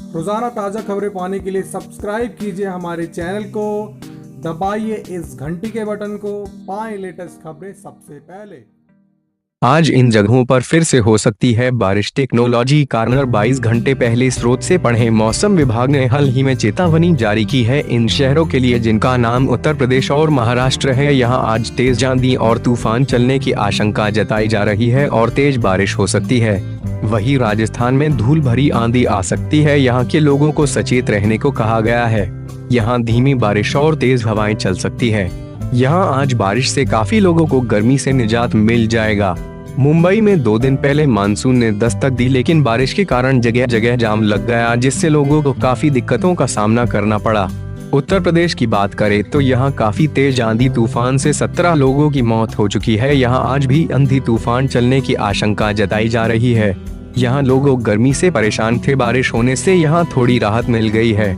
रोजाना ताज़ा खबरें पाने के लिए सब्सक्राइब कीजिए हमारे चैनल को, दबाइए इस घंटी के बटन को, पाएं लेटेस्ट खबरें सबसे पहले। आज इन जगहों पर फिर से हो सकती है बारिश। टेक्नोलॉजी कार्नर 22 घंटे पहले स्रोत से पढ़ें। मौसम विभाग ने हाल ही में चेतावनी जारी की है इन शहरों के लिए जिनका नाम उत्तर प्रदेश और महाराष्ट्र है। यहां आज तेज आंधी और तूफान चलने की आशंका जताई जा रही है और तेज बारिश हो सकती है। वहीं राजस्थान में धूल भरी आंधी आ सकती है। यहाँ के लोगों को सचेत रहने को कहा गया है। यहाँ धीमी बारिश और तेज हवाएं चल सकती है। यहाँ आज बारिश से काफी लोगों को गर्मी से निजात मिल जाएगा। मुंबई में 2 दिन पहले मानसून ने दस्तक दी, लेकिन बारिश के कारण जगह जगह जाम लग गया, जिससे लोगों को काफी दिक्कतों का सामना करना पड़ा। उत्तर प्रदेश की बात करें तो यहाँ काफी तेज आंधी तूफान से 17 लोगों की मौत हो चुकी है। यहाँ आज भी आंधी तूफान चलने की आशंका जताई जा रही है। यहाँ लोग गर्मी से परेशान थे, बारिश होने से यहाँ थोड़ी राहत मिल गई है।